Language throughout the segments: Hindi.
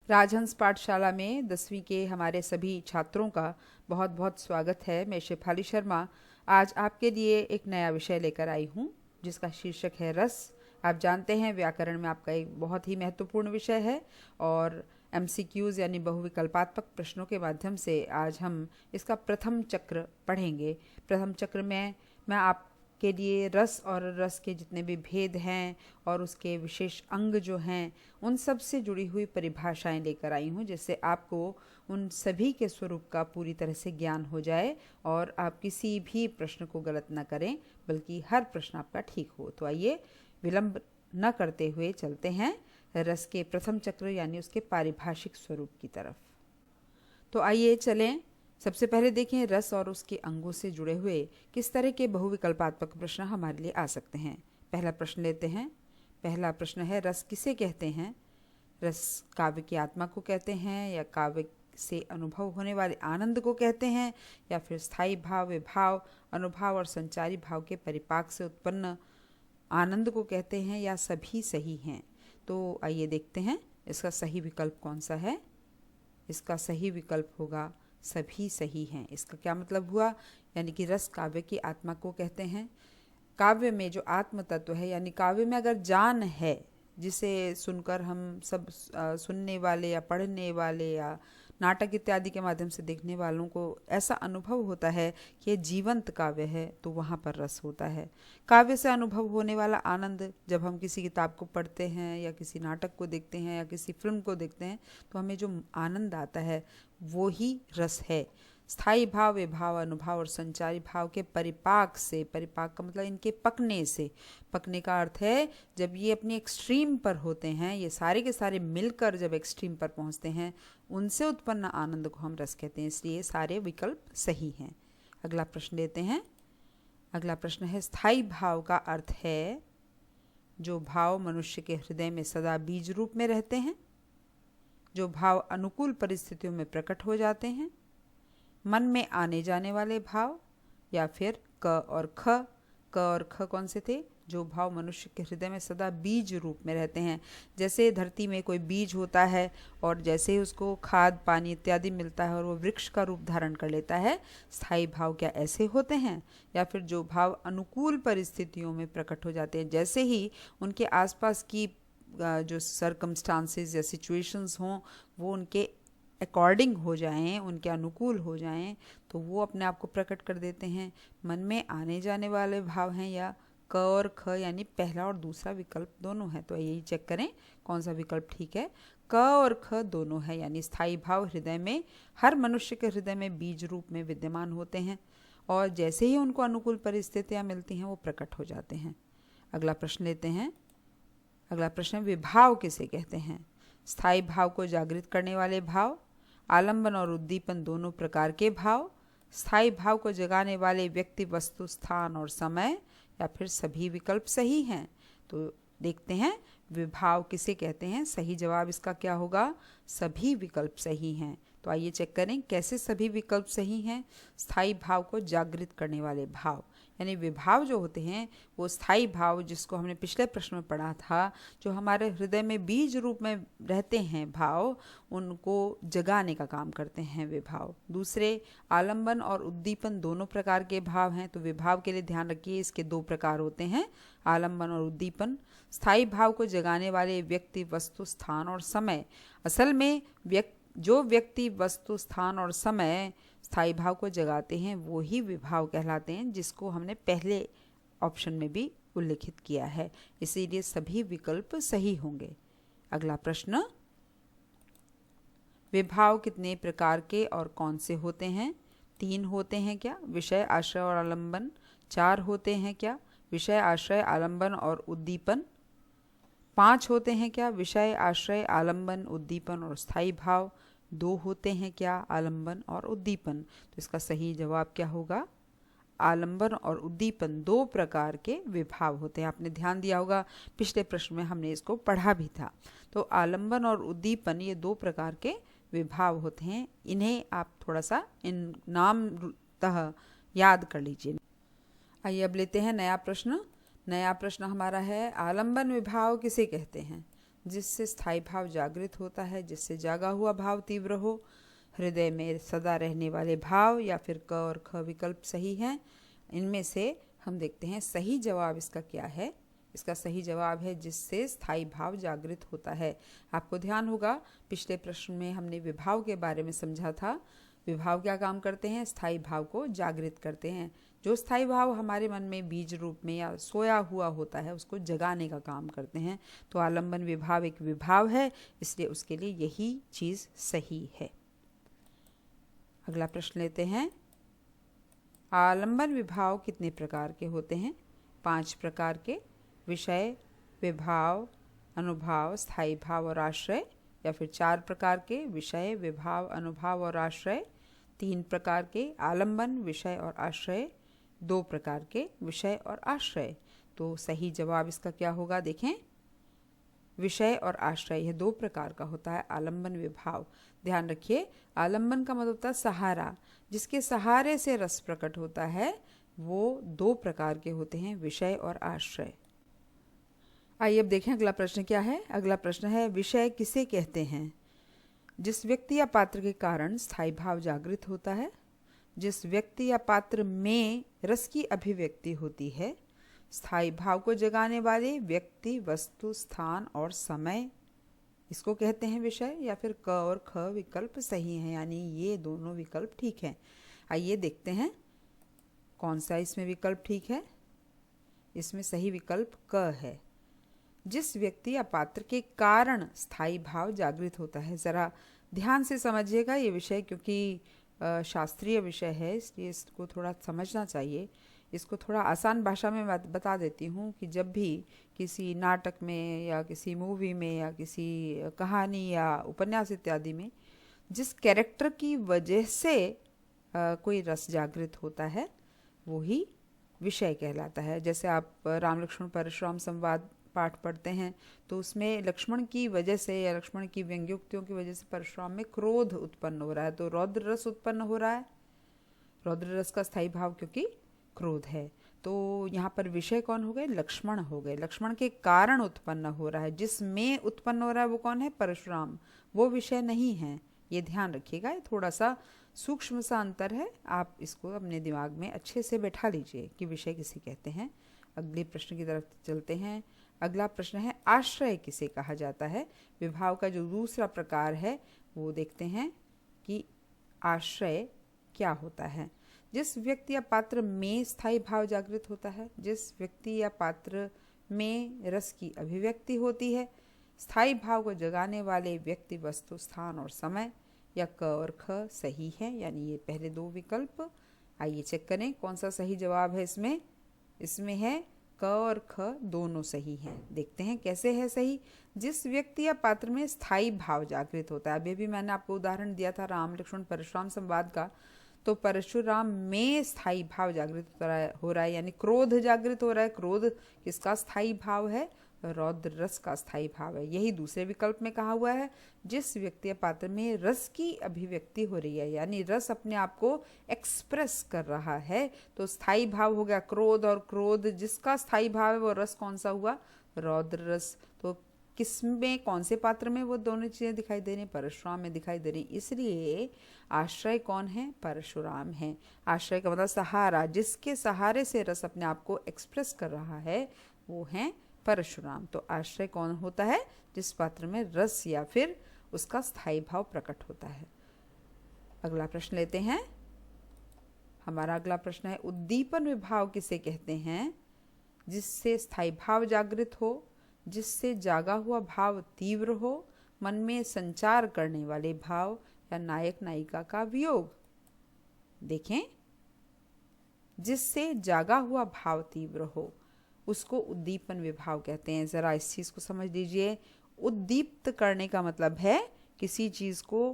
राजहंस पाठशाला में 10वीं के हमारे सभी छात्रों का बहुत बहुत स्वागत है। मैं शेफाली शर्मा आज आपके लिए एक नया विषय लेकर आई हूँ जिसका शीर्षक है रस। आप जानते हैं व्याकरण में आपका एक बहुत ही महत्वपूर्ण विषय है और MCQs यानी बहुविकल्पात्मक प्रश्नों के माध्यम से आज हम इसका प्रथम चक्र पढ़ेंगे। प्रथम चक्र में मैं आपके लिए रस और रस के जितने भी भेद हैं और उसके विशेष अंग जो हैं उन सब से जुड़ी हुई परिभाषाएं लेकर आई हूँ, जिससे आपको उन सभी के स्वरूप का पूरी तरह से ज्ञान हो जाए और आप किसी भी प्रश्न को गलत न करें बल्कि हर प्रश्न आपका ठीक हो। तो आइए विलंब न करते हुए चलते हैं रस के प्रथम चक्र यानी उसके पारिभाषिक स्वरूप की तरफ। तो आइए चलें। सबसे पहले देखें रस और उसके अंगों से जुड़े हुए किस तरह के बहुविकल्पात्मक प्रश्न हमारे लिए आ सकते हैं। पहला प्रश्न लेते हैं। पहला प्रश्न है रस किसे कहते हैं। रस काव्य की आत्मा को कहते हैं या काव्य से अनुभव होने वाले आनंद को कहते हैं या फिर स्थायी भाव, विभाव, अनुभव और संचारी भाव के परिपाक से उत्पन्न आनंद को कहते हैं या सभी सही हैं। तो आइए देखते हैं इसका सही विकल्प कौन सा है। इसका सही विकल्प होगा सभी सही हैं। इसका क्या मतलब हुआ, यानी कि रस काव्य की आत्मा को कहते हैं। काव्य में जो आत्म तत्व है यानी काव्य में अगर जान है जिसे सुनकर हम सब सुनने वाले या पढ़ने वाले या नाटक इत्यादि के माध्यम से देखने वालों को ऐसा अनुभव होता है कि ये जीवंत काव्य है, तो वहाँ पर रस होता है। काव्य से अनुभव होने वाला आनंद जब हम किसी किताब को पढ़ते हैं या किसी नाटक को देखते हैं या किसी फिल्म को देखते हैं तो हमें जो आनंद आता है वो ही रस है। स्थायी भाव, विभाव, अनुभव और संचारी भाव के परिपाक से, परिपाक का मतलब इनके पकने से, पकने का अर्थ है जब ये अपनी एक्सट्रीम पर होते हैं, ये सारे के सारे मिलकर जब एक्सट्रीम पर पहुंचते हैं उनसे उत्पन्न आनंद को हम रस कहते हैं। इसलिए सारे विकल्प सही हैं। अगला प्रश्न लेते हैं। अगला प्रश्न है स्थायी भाव का अर्थ है जो भाव मनुष्य के हृदय में सदा बीज रूप में रहते हैं, जो भाव अनुकूल परिस्थितियों में प्रकट हो जाते हैं, मन में आने जाने वाले भाव, या फिर क और ख कौन से थे, जो भाव मनुष्य के हृदय में सदा बीज रूप में रहते हैं। जैसे धरती में कोई बीज होता है और जैसे ही उसको खाद, पानी इत्यादि मिलता है और वो वृक्ष का रूप धारण कर लेता है, स्थायी भाव क्या ऐसे होते हैं। या फिर जो भाव अनुकूल परिस्थितियों में प्रकट हो जाते हैं, जैसे ही उनके आसपास की जो सर्कमस्टांसेस या सिचुएशंस हों वो उनके अकॉर्डिंग हो जाएं, उनके अनुकूल हो जाएं, तो वो अपने आप को प्रकट कर देते हैं। मन में आने जाने वाले भाव हैं या क और ख यानी पहला और दूसरा विकल्प दोनों है। तो यही चेक करें कौन सा विकल्प ठीक है। क और ख दोनों है, यानी स्थायी भाव हृदय में, हर मनुष्य के हृदय में बीज रूप में विद्यमान होते हैं और जैसे ही उनको अनुकूल परिस्थितियाँ मिलती हैं वो प्रकट हो जाते हैं। अगला प्रश्न लेते हैं। अगला प्रश्न विभाव किसे कहते हैं। स्थायी भाव को जागृत करने वाले भाव, आलंबन और उद्दीपन दोनों प्रकार के भाव, स्थायी भाव को जगाने वाले व्यक्ति, वस्तु, स्थान और समय, या फिर सभी विकल्प सही हैं। तो देखते हैं विभाव किसे कहते हैं। सही जवाब इसका क्या होगा, सभी विकल्प सही हैं। तो आइए चेक करें कैसे सभी विकल्प सही हैं। स्थायी भाव को जागृत करने वाले भाव यानी विभाव जो होते हैं वो स्थायी भाव, जिसको हमने पिछले प्रश्न में पढ़ा था, जो हमारे हृदय में बीज रूप में रहते हैं भाव, उनको जगाने का काम करते हैं विभाव। दूसरे आलंबन और उद्दीपन दोनों प्रकार के भाव हैं। तो विभाव के लिए ध्यान रखिए इसके दो प्रकार होते हैं, आलंबन और उद्दीपन। स्थायी भाव को जगाने वाले व्यक्ति, वस्तु, स्थान और समय। असल में जो व्यक्ति, वस्तु, स्थान और समय स्थायी भाव को जगाते हैं वो ही विभाव कहलाते हैं, जिसको हमने पहले ऑप्शन में भी उल्लेखित किया है। इसीलिए सभी विकल्प सही होंगे। अगला प्रश्न, विभाव कितने प्रकार के और कौन से होते हैं। 3 होते हैं क्या, विषय, आश्रय और आलंबन। 4 होते हैं क्या, विषय, आश्रय, आलंबन और उद्दीपन। 5 होते हैं क्या, विषय, आश्रय, आलंबन, उद्दीपन और स्थायी भाव। 2 होते हैं क्या, आलंबन और उद्दीपन। तो इसका सही जवाब क्या होगा, आलंबन और उद्दीपन 2 प्रकार के विभाव होते हैं। आपने ध्यान दिया होगा पिछले प्रश्न में हमने इसको पढ़ा भी था। तो आलंबन और उद्दीपन ये 2 प्रकार के विभाव होते हैं। इन्हें आप थोड़ा सा इन नामतः याद कर लीजिए। आइए अब लेते हैं नया प्रश्न। नया प्रश्न हमारा है आलंबन विभाव किसे कहते हैं। जिससे स्थायी भाव जागृत होता है, जिससे जागा हुआ भाव तीव्र हो, हृदय में सदा रहने वाले भाव, या फिर क और ख विकल्प सही हैं। इनमें से हम देखते हैं सही जवाब इसका क्या है। इसका सही जवाब है जिससे स्थायी भाव जागृत होता है। आपको ध्यान होगा पिछले प्रश्न में हमने विभाव के बारे में समझा था। विभाव क्या काम करते हैं? स्थायी भाव को जागृत करते हैं। जो स्थायी भाव हमारे मन में बीज रूप में या सोया हुआ होता है उसको जगाने का काम करते हैं। तो आलंबन विभाव एक विभाव है, इसलिए उसके लिए यही चीज़ सही है। अगला प्रश्न लेते हैं। आलंबन विभाव कितने प्रकार के होते हैं? 5 प्रकार के। विषय, विभाव, अनुभाव, स्थायी भाव और आश्रय। या फिर 4 प्रकार के। विषय, विभाव, अनुभाव और आश्रय। 3 प्रकार के। आलंबन, विषय और आश्रय। 2 प्रकार के। विषय और आश्रय। तो सही जवाब इसका क्या होगा? देखें, विषय और आश्रय, यह 2 प्रकार का होता है आलंबन विभाव। ध्यान रखिए, आलंबन का मतलब होता है सहारा। जिसके सहारे से रस प्रकट होता है वो 2 प्रकार के होते हैं, विषय और आश्रय। आइए अब देखें अगला प्रश्न क्या है। अगला प्रश्न है, विषय किसे कहते हैं? जिस व्यक्ति या पात्र के कारण स्थायी भाव जागृत होता है, जिस व्यक्ति या पात्र में रस की अभिव्यक्ति होती है, स्थायी भाव को जगाने वाले व्यक्ति, वस्तु, स्थान और समय, इसको कहते हैं विषय। या फिर क और ख विकल्प सही हैं, यानी ये दोनों विकल्प ठीक हैं। आइए देखते हैं कौन सा इसमें विकल्प ठीक है। इसमें सही विकल्प क है। जिस व्यक्ति या पात्र के कारण स्थायी भाव जागृत होता है। ज़रा ध्यान से समझिएगा ये विषय, क्योंकि शास्त्रीय विषय है, इसलिए इसको थोड़ा समझना चाहिए। इसको थोड़ा आसान भाषा में बता देती हूँ कि जब भी किसी नाटक में या किसी मूवी में या किसी कहानी या उपन्यास इत्यादि में जिस कैरेक्टर की वजह से कोई रस जागृत होता है वो ही विषय कहलाता है। जैसे आप राम लक्ष्मण परशुराम संवाद पाठ पढ़ते हैं तो उसमें लक्ष्मण की वजह से या लक्ष्मण की व्यंग्योक्तियों की वजह से परशुराम में क्रोध उत्पन्न हो रहा है, तो रौद्र रस उत्पन्न हो रहा है। रौद्र रस का स्थायी भाव क्योंकि क्रोध है। तो यहाँ पर विषय कौन हो गए? लक्ष्मण हो गए। लक्ष्मण के कारण उत्पन्न हो रहा है, जिसमें उत्पन्न हो रहा है वो कौन है? परशुराम। वो विषय नहीं है, ये ध्यान रखिएगा। ये थोड़ा सा सूक्ष्म सा अंतर है, आप इसको अपने दिमाग में अच्छे से बैठा लीजिए कि विषय किसे कहते हैं। अगले प्रश्न की तरफ चलते हैं। अगला प्रश्न है, आश्रय किसे कहा जाता है? विभाव का जो दूसरा प्रकार है वो देखते हैं कि आश्रय क्या होता है। जिस व्यक्ति या पात्र में स्थायी भाव जागृत होता है, जिस व्यक्ति या पात्र में रस की अभिव्यक्ति होती है, स्थायी भाव को जगाने वाले व्यक्ति, वस्तु, स्थान और समय। या क और ख सही है, यानी ये पहले 2 विकल्प। आइए चेक करें कौन सा सही जवाब है इसमें। इसमें है क और ख दोनों सही हैं। देखते हैं कैसे है सही। जिस व्यक्ति या पात्र में स्थायी भाव जागृत होता है, अभी भी मैंने आपको उदाहरण दिया था राम लक्ष्मण परशुराम संवाद का, तो परशुराम में स्थायी भाव जागृत हो रहा है, यानी क्रोध जागृत हो रहा है। क्रोध किसका स्थायी भाव है? रौद्र रस का स्थायी भाव है। यही दूसरे विकल्प में कहा हुआ है। जिस व्यक्ति या पात्र में रस की अभिव्यक्ति हो रही है, यानी रस अपने आप को एक्सप्रेस कर रहा है, तो स्थायी भाव हो गया क्रोध। और क्रोध जिसका स्थायी भाव है वो रस कौन सा हुआ? रौद्र रस। तो किसमें, कौन से पात्र में वो दोनों चीज़ें दिखाई दे रही? परशुराम में दिखाई दे रही। इसलिए आश्रय कौन है? परशुराम है। आश्रय का मतलब सहारा, जिसके सहारे से रस अपने आप को एक्सप्रेस कर रहा है वो है परशुराम। तो आश्रय कौन होता है? जिस पात्र में रस या फिर उसका स्थायी भाव प्रकट होता है। अगला प्रश्न लेते हैं। हमारा अगला प्रश्न है, उद्दीपन विभाव किसे कहते हैं? जिससे स्थायी भाव जागृत हो, जिससे जागा हुआ भाव तीव्र हो, मन में संचार करने वाले भाव, या नायक नायिका का वियोग। देखें, जिससे जागा हुआ भाव तीव्र हो उसको उद्दीपन विभाव कहते हैं। ज़रा इस चीज़ को समझ लीजिए। उद्दीप्त करने का मतलब है किसी चीज़ को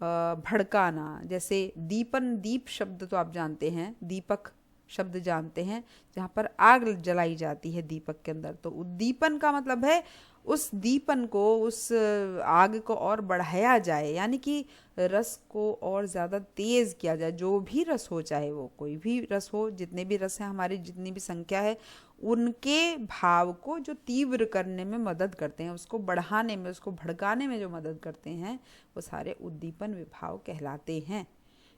भड़काना। जैसे दीपन, दीप शब्द तो आप जानते हैं, दीपक शब्द जानते हैं, जहाँ पर आग जलाई जाती है दीपक के अंदर। तो उद्दीपन का मतलब है उस दीपन को, उस आग को और बढ़ाया जाए, यानी कि रस को और ज़्यादा तेज़ किया जाए। जो भी रस हो, चाहे वो कोई भी रस हो, जितने भी रस हैं हमारी, जितनी भी संख्या है, उनके भाव को जो तीव्र करने में मदद करते हैं, उसको बढ़ाने में, उसको भड़काने में जो मदद करते हैं, वो सारे उद्दीपन विभाव कहलाते हैं।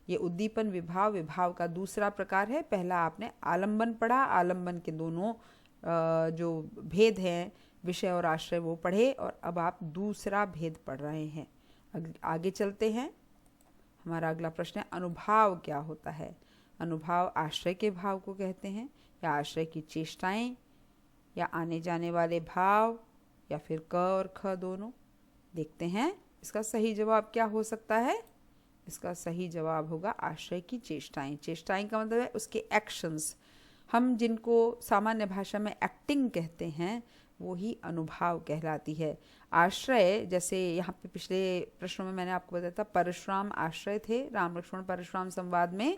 ये उद्दीपन विभाव विभाव का दूसरा प्रकार है। पहला आपने आलंबन पढ़ा, आलंबन के दोनों जो भेद हैं, विषय और आश्रय, वो पढ़े, और अब आप दूसरा भेद पढ़ रहे हैं। आगे चलते हैं। हमारा अगला प्रश्न है, अनुभाव क्या होता है? अनुभाव आश्रय के भाव को कहते हैं, या आश्रय की चेष्टाएं, या आने जाने वाले भाव, या फिर क और ख दोनों। देखते हैं इसका सही जवाब क्या हो सकता है। इसका सही जवाब होगा आश्रय की चेष्टाएं। चेष्टाएं का मतलब है उसके एक्शंस। हम जिनको सामान्य भाषा में एक्टिंग कहते हैं, वो ही अनुभाव कहलाती है। आश्रय, जैसे यहाँ पे पिछले प्रश्नों में मैंने आपको बताया था, परशुराम आश्रय थे राम लक्ष्मण परशुराम संवाद में।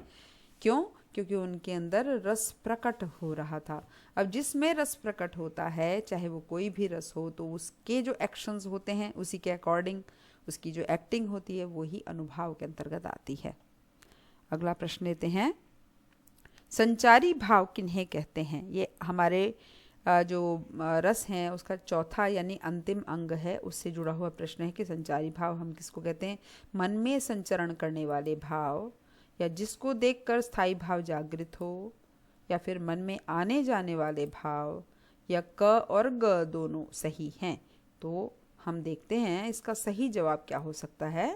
क्यों? क्योंकि उनके अंदर रस प्रकट हो रहा था। अब जिसमें रस प्रकट होता है, चाहे वो कोई भी रस हो, तो उसके जो एक्शंस होते हैं, उसी के अकॉर्डिंग उसकी जो एक्टिंग होती है, वो ही अनुभाव के अंतर्गत आती है। अगला प्रश्न लेते हैं, संचारी भाव किन्हें कहते हैं? ये हमारे जो रस हैं उसका चौथा यानी अंतिम अंग है, उससे जुड़ा हुआ प्रश्न है कि संचारी भाव हम किसको कहते हैं? मन में संचरण करने वाले भाव, या जिसको देखकर स्थायी भाव जागृत हो, या फिर मन में आने जाने वाले भाव, या क और ग दोनों सही हैं। तो हम देखते हैं इसका सही जवाब क्या हो सकता है।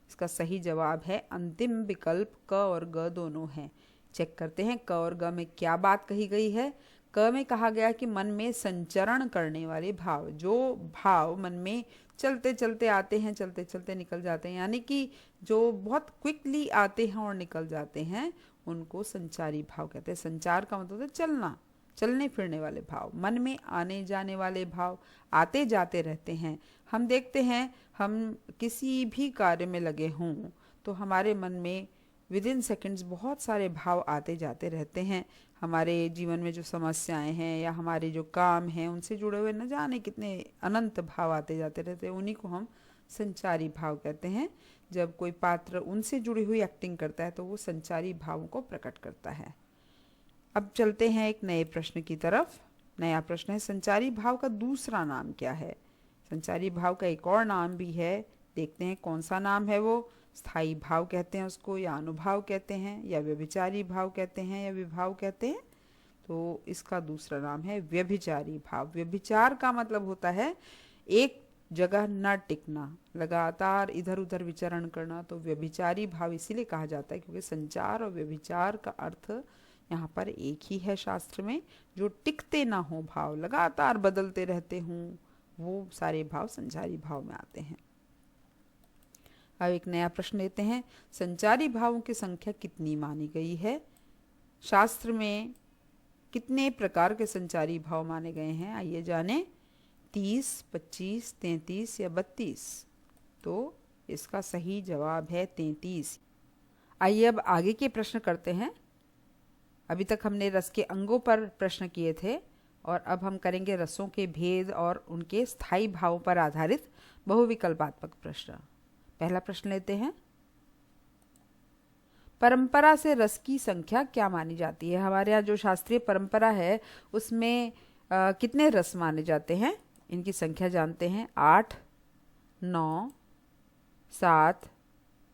इसका सही जवाब है अंतिम विकल्प, क और ग दोनों हैं। चेक करते हैं क और ग में क्या बात कही गई है। क में कहा गया कि मन में संचरण करने वाले भाव, जो भाव मन में चलते चलते आते हैं, चलते चलते निकल जाते हैं, यानी कि जो बहुत क्विकली आते हैं और निकल जाते हैं, उनको संचारी भाव कहते हैं। संचार का मतलब है चलना, चलने फिरने वाले भाव। मन में आने जाने वाले भाव आते जाते रहते हैं। हम देखते हैं, हम किसी भी कार्य में लगे हों तो हमारे मन में विद इन सेकेंड्स बहुत सारे भाव आते जाते रहते हैं। हमारे जीवन में जो समस्याएं हैं या हमारे जो काम हैं, उनसे जुड़े हुए न जाने कितने अनंत भाव आते जाते रहते हैं। उन्हीं को हम संचारी भाव कहते हैं। जब कोई पात्र उनसे जुड़ी हुई एक्टिंग करता है तो वो संचारी भावों को प्रकट करता है। अब चलते हैं एक नए प्रश्न की तरफ। नया प्रश्न है, संचारी भाव का दूसरा नाम क्या है? संचारी भाव का एक और नाम भी है, देखते हैं कौन सा नाम है वो। स्थायी भाव कहते हैं उसको, या अनुभाव कहते हैं, या व्यभिचारी भाव कहते हैं, या विभाव कहते हैं। तो इसका दूसरा नाम है व्यभिचारी भाव। व्यभिचार का मतलब होता है एक जगह न टिकना, लगातार इधर उधर विचरण करना। तो व्यभिचारी भाव इसीलिए कहा जाता है क्योंकि संचार और व्यभिचार का अर्थ यहाँ पर एक ही है शास्त्र में। जो टिकते ना हो भाव, लगातार बदलते रहते हों, वो सारे भाव संचारी भाव में आते हैं। अब एक नया प्रश्न लेते हैं, संचारी भावों की संख्या कितनी मानी गई है? शास्त्र में कितने प्रकार के संचारी भाव माने गए हैं, आइए जाने। 30, 25, 33 या 32? तो इसका सही जवाब है 33। आइए अब आगे के प्रश्न करते हैं। अभी तक हमने रस के अंगों पर प्रश्न किए थे, और अब हम करेंगे रसों के भेद और उनके स्थायी भावों पर आधारित बहुविकल्पात्मक प्रश्न। पहला प्रश्न लेते हैं, परंपरा से रस की संख्या क्या मानी जाती है? हमारे यहाँ जो शास्त्रीय परंपरा है उसमें कितने रस माने जाते हैं? इनकी संख्या जानते हैं, 8, 9, 7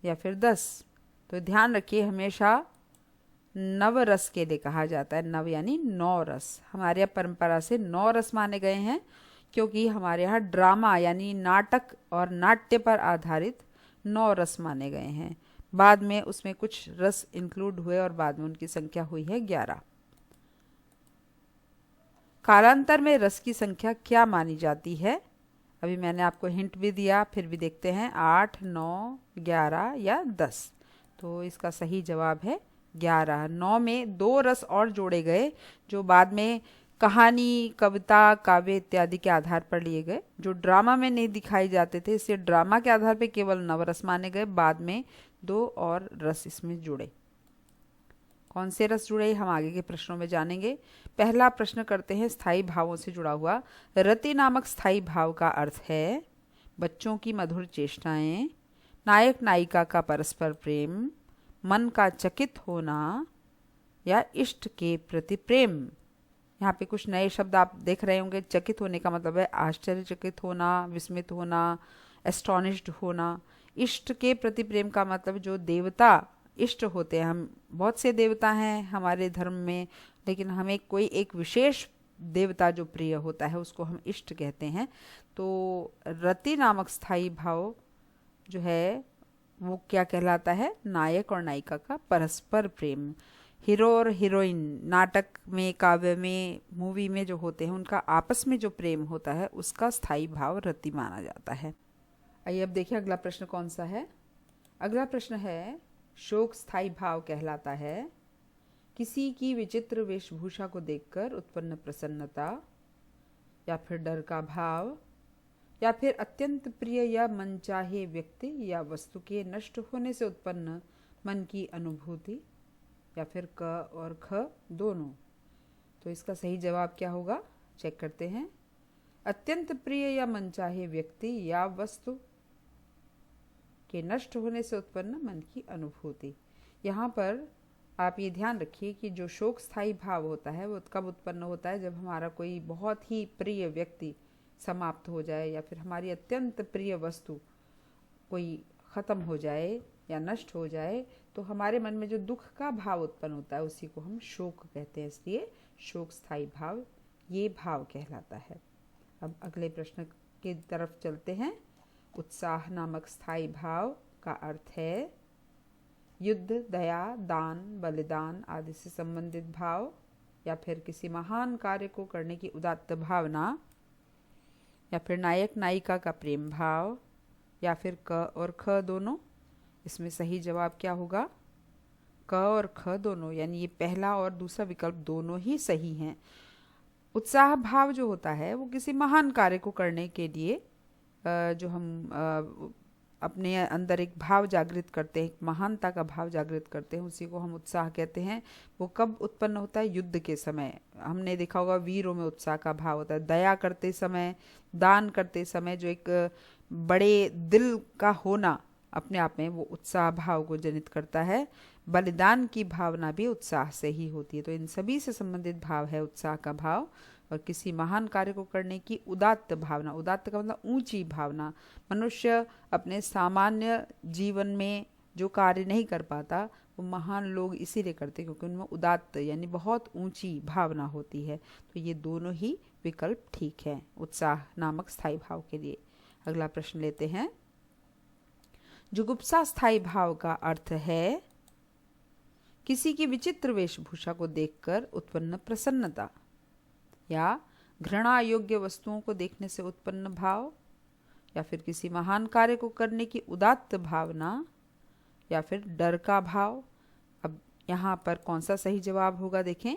या फिर 10। तो ध्यान रखिए, हमेशा नव रस के लिए कहा जाता है। नव यानी 9 रस। हमारे यहाँ परंपरा से 9 रस माने गए हैं, क्योंकि हमारे यहाँ ड्रामा यानी नाटक और नाट्य पर आधारित 9 रस माने गए हैं। बाद में उसमें कुछ रस इंक्लूड हुए और बाद में उनकी संख्या हुई है 11। कालांतर में रस की संख्या क्या मानी जाती है? अभी मैंने आपको हिंट भी दिया, फिर भी देखते हैं, 8, 9, 11 या 10। तो इसका सही जवाब है 11। 9 में 2 रस और जोड़े गए जो बाद में कहानी, कविता, काव्य इत्यादि के आधार पर लिए गए, जो ड्रामा में नहीं दिखाई जाते थे। इसलिए ड्रामा के आधार पर केवल 9 रस माने गए, बाद में 2 और रस इसमें जुड़े। कौन से रस जुड़े हम आगे के प्रश्नों में जानेंगे। पहला प्रश्न करते हैं स्थायी भावों से जुड़ा हुआ। रति नामक स्थायी भाव का अर्थ है बच्चों की मधुर चेष्टाएं, नायक नायिका का परस्पर प्रेम, मन का चकित होना, या इष्ट के प्रति प्रेम। यहाँ पे कुछ नए शब्द आप देख रहे होंगे। चकित होने का मतलब है आश्चर्यचकित होना, विस्मित होना, एस्टोनिश्ड होना। इष्ट के प्रति प्रेम का मतलब जो देवता इष्ट होते हैं, हम बहुत से देवता हैं हमारे धर्म में, लेकिन हमें कोई एक विशेष देवता जो प्रिय होता है उसको हम इष्ट कहते हैं। तो रति नामक स्थायी भाव जो है वो क्या कहलाता है? नायक और नायिका का परस्पर प्रेम। हीरो और हीरोइन नाटक में, काव्य में, मूवी में जो होते हैं उनका आपस में जो प्रेम होता है उसका स्थायी भाव रति माना जाता है। आइए अब देखिए अगला प्रश्न कौन सा है। अगला प्रश्न है, शोक स्थायी भाव कहलाता है किसी की विचित्र वेशभूषा को देखकर उत्पन्न प्रसन्नता, या फिर डर का भाव, या फिर अत्यंत प्रिय या मनचाहे व्यक्ति या वस्तु के नष्ट होने से उत्पन्न मन की अनुभूति, या फिर क और ख दोनों। तो इसका सही जवाब क्या होगा, चेक करते हैं। अत्यंत प्रिय या मनचाहे व्यक्ति या वस्तु के नष्ट होने से उत्पन्न मन की अनुभूति। यहाँ पर आप ये ध्यान रखिए कि जो शोक स्थायी भाव होता है वो कब उत्पन्न होता है? जब हमारा कोई बहुत ही प्रिय व्यक्ति समाप्त हो जाए, या फिर हमारी अत्यंत प्रिय वस्तु कोई ख़त्म हो जाए या नष्ट हो जाए, तो हमारे मन में जो दुख का भाव उत्पन्न होता है उसी को हम शोक कहते हैं। इसलिए शोक स्थायी भाव ये भाव कहलाता है। अब अगले प्रश्न की तरफ चलते हैं। उत्साह नामक स्थायी भाव का अर्थ है युद्ध, दया, दान, बलिदान आदि से संबंधित भाव, या फिर किसी महान कार्य को करने की उदात्त भावना, या फिर नायक नायिका का प्रेम भाव, या फिर क और ख दोनों। इसमें सही जवाब क्या होगा? क और ख दोनों, यानी ये पहला और दूसरा विकल्प दोनों ही सही हैं। उत्साह भाव जो होता है वो किसी महान कार्य को करने के लिए जो हम अपने अंदर एक भाव जागृत करते हैं, एक महानता का भाव जागृत करते हैं, उसी को हम उत्साह कहते हैं। वो कब उत्पन्न होता है? युद्ध के समय। हमने देखा होगा वीरों में उत्साह का भाव होता है। दया करते समय, दान करते समय जो एक बड़े दिल का होना अपने आप में वो उत्साह भाव को जनित करता है। बलिदान की भावना भी उत्साह से ही होती है। तो इन सभी से संबंधित भाव है उत्साह का भाव। और किसी महान कार्य को करने की उदात्त भावना, उदात्त का मतलब ऊंची भावना। मनुष्य अपने सामान्य जीवन में जो कार्य नहीं कर पाता वो महान लोग इसीलिए करते क्योंकि उनमें उदात्त यानी बहुत ऊंची भावना होती है। तो ये दोनों ही विकल्प ठीक है उत्साह नामक स्थायी भाव के लिए। अगला प्रश्न लेते हैं। जुगुप्सा स्थायी भाव का अर्थ है किसी की विचित्र वेशभूषा को देखकर उत्पन्न प्रसन्नता, या घृणा योग्य वस्तुओं को देखने से उत्पन्न भाव, या फिर किसी महान कार्य को करने की उदात्त भावना, या फिर डर का भाव। अब यहाँ पर कौन सा सही जवाब होगा देखें।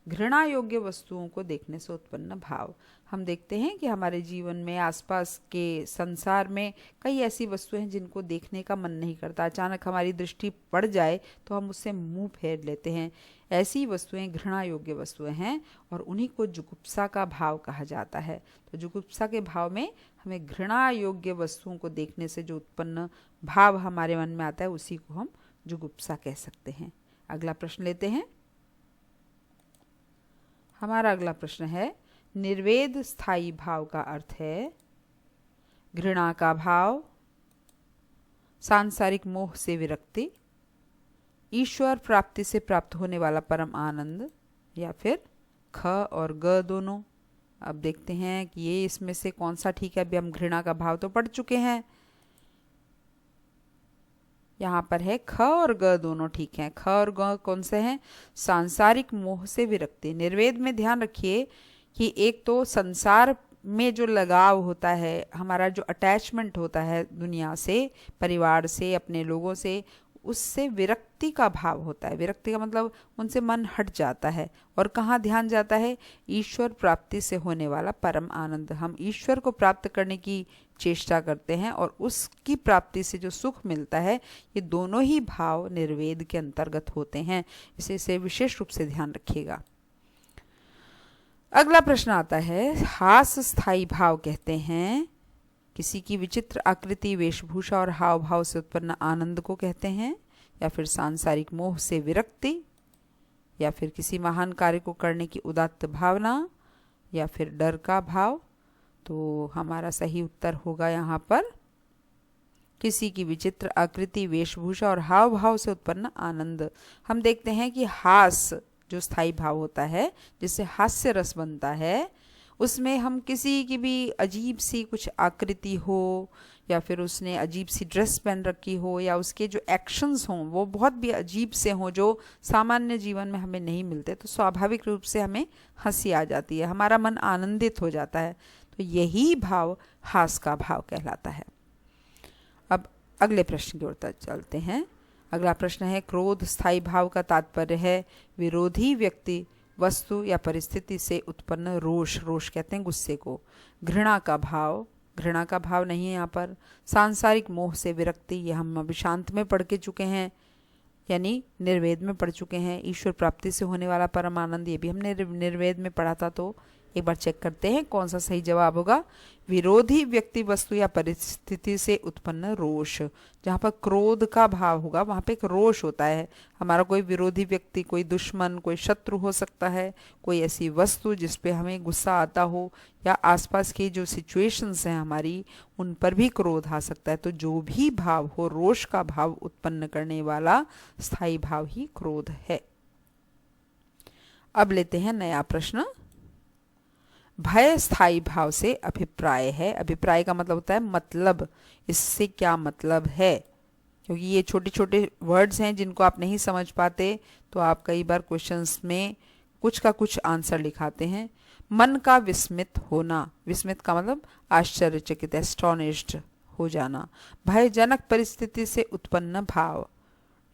घृणा योग्य वस्तुओं को देखने से उत्पन्न भाव। हम देखते हैं कि हमारे जीवन में आसपास के संसार में कई ऐसी वस्तुएं हैं जिनको देखने का मन नहीं करता। अचानक हमारी दृष्टि पड़ जाए तो हम उससे मुंह फेर लेते हैं। ऐसी वस्तुएं घृणा योग्य वस्तुएं हैं और उन्हीं को जुगुप्सा का भाव कहा जाता है। तो जुगुप्सा के भाव में हमें घृणा योग्य वस्तुओं को देखने से जो उत्पन्न भाव हमारे मन में आता है उसी को हम जुगुप्सा कह सकते हैं। अगला प्रश्न लेते हैं। हमारा अगला प्रश्न है निर्वेद स्थायी भाव का अर्थ है घृणा का भाव, सांसारिक मोह से विरक्ति, ईश्वर प्राप्ति से प्राप्त होने वाला परम आनंद, या फिर ख और ग दोनों। अब देखते हैं कि ये इसमें से कौन सा ठीक है। अभी हम घृणा का भाव तो पढ़ चुके हैं। यहाँ पर है ख और ग दोनों ठीक हैं। ख और ग कौन से हैं? सांसारिक मोह से विरक्ति। निर्वेद में ध्यान रखिए कि एक तो संसार में जो लगाव होता है, हमारा जो अटैचमेंट होता है दुनिया से, परिवार से, अपने लोगों से, उससे विरक्ति का भाव होता है। विरक्ति का मतलब उनसे मन हट जाता है। और कहाँ ध्यान जाता है? ईश्वर प्राप्ति से होने वाला परम आनंद। हम ईश्वर को प्राप्त करने की चेष्टा करते हैं और उसकी प्राप्ति से जो सुख मिलता है, ये दोनों ही भाव निर्वेद के अंतर्गत होते हैं। इसे विशेष रूप से ध्यान रखिएगा। अगला प्रश्न आता है हास स्थायी भाव कहते हैं किसी की विचित्र आकृति, वेशभूषा और हाव भाव से उत्पन्न आनंद को कहते हैं, या फिर सांसारिक मोह से विरक्ति, या फिर किसी महान कार्य को करने की उदात्त भावना, या फिर डर का भाव। तो हमारा सही उत्तर होगा यहाँ पर किसी की विचित्र आकृति, वेशभूषा और हाव भाव से उत्पन्न आनंद। हम देखते हैं कि हास जो स्थायी भाव होता है, जिससे हास्य रस बनता है, उसमें हम किसी की भी अजीब सी कुछ आकृति हो, या फिर उसने अजीब सी ड्रेस पहन रखी हो, या उसके जो एक्शंस हों वो बहुत भी अजीब से हों जो सामान्य जीवन में हमें नहीं मिलते, तो स्वाभाविक रूप से हमें हंसी आ जाती है, हमारा मन आनंदित हो जाता है। तो यही भाव हास का भाव कहलाता है। अब अगले प्रश्न की ओर चलते हैं। अगला प्रश्न है, क्रोध स्थायी भाव का तात्पर्य है विरोधी व्यक्ति, वस्तु या परिस्थिति से उत्पन्न रोष। रोष कहते हैं गुस्से को। घृणा का भाव, घृणा का भाव नहीं है यहाँ पर। सांसारिक मोह से विरक्ति, यह हम अभी शांत में पढ़ के चुके हैं, यानी निर्वेद में पढ़ चुके हैं। ईश्वर प्राप्ति से होने वाला परम आनंद, ये भी हमने निर्वेद में पढ़ा था। तो एक बार चेक करते हैं कौन सा सही जवाब होगा। विरोधी व्यक्ति, वस्तु या परिस्थिति से उत्पन्न रोष। जहाँ पर क्रोध का भाव होगा वहाँ पे एक रोष होता है। हमारा कोई विरोधी व्यक्ति, कोई दुश्मन, कोई शत्रु हो सकता है, कोई ऐसी वस्तु जिस पे हमें गुस्सा आता हो, या आसपास की जो सिचुएशंस हैं हमारी, उन पर भी क्रोध आ सकता है। तो जो भी भाव हो, रोष का भाव उत्पन्न करने वाला स्थायी भाव ही क्रोध है। अब लेते हैं नया प्रश्न। भय स्थायी भाव से अभिप्राय है। अभिप्राय का मतलब होता है मतलब, इससे क्या मतलब है। क्योंकि ये छोटे छोटे वर्ड्स हैं जिनको आप नहीं समझ पाते, तो आप कई बार क्वेश्चंस में कुछ का कुछ आंसर लिखाते हैं। मन का विस्मित होना, विस्मित का मतलब आश्चर्यचकित, एस्टोनिश्ड हो जाना। भयजनक परिस्थिति से उत्पन्न भाव,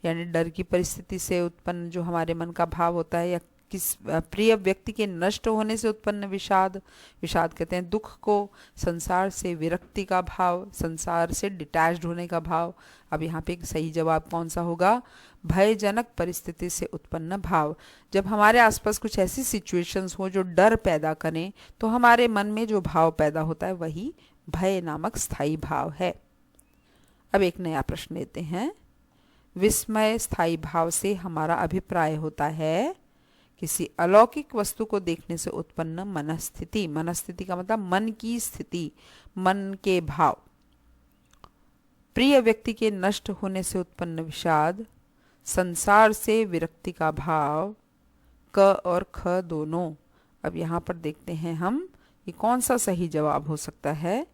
यानी डर की परिस्थिति से उत्पन्न जो हमारे मन का भाव होता है, या किस प्रिय व्यक्ति के नष्ट होने से उत्पन्न विषाद। विषाद कहते हैं दुख को। संसार से विरक्ति का भाव, संसार से डिटैच्ड होने का भाव। अब यहाँ पे सही जवाब कौन सा होगा। भयजनक परिस्थिति से उत्पन्न भाव, जब हमारे आसपास कुछ ऐसी सिचुएशंस हो जो डर पैदा करें, तो हमारे मन में जो भाव पैदा होता है वही भय नामक स्थायी भाव है। अब एक नया प्रश्न लेते हैं। विस्मय स्थायी भाव से हमारा अभिप्राय होता है किसी अलौकिक वस्तु को देखने से उत्पन्न मनस्थिति। मनस्थिति का मतलब मन की स्थिति, मन के भाव। प्रिय व्यक्ति के नष्ट होने से उत्पन्न विषाद, संसार से विरक्ति का भाव। क और ख दोनों। अब यहाँ पर देखते हैं हम कि कौन सा सही जवाब हो सकता है।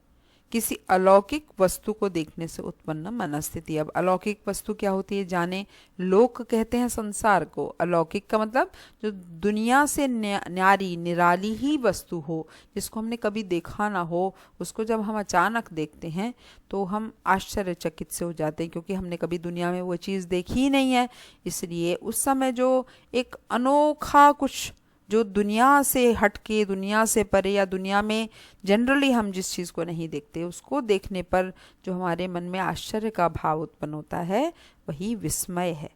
किसी अलौकिक वस्तु को देखने से उत्पन्न मनस्थिति। अब अलौकिक वस्तु क्या होती है जाने। लोक कहते हैं संसार को। अलौकिक का मतलब जो दुनिया से न्यारी निराली ही वस्तु हो, जिसको हमने कभी देखा ना हो, उसको जब हम अचानक देखते हैं तो हम आश्चर्यचकित से हो जाते हैं, क्योंकि हमने कभी दुनिया में वो चीज़ देखी ही नहीं है। इसलिए उस समय जो एक अनोखा कुछ जो दुनिया से हटके, दुनिया से परे, या दुनिया में जनरली हम जिस चीज़ को नहीं देखते, उसको देखने पर जो हमारे मन में आश्चर्य का भाव उत्पन्न होता है वही विस्मय है।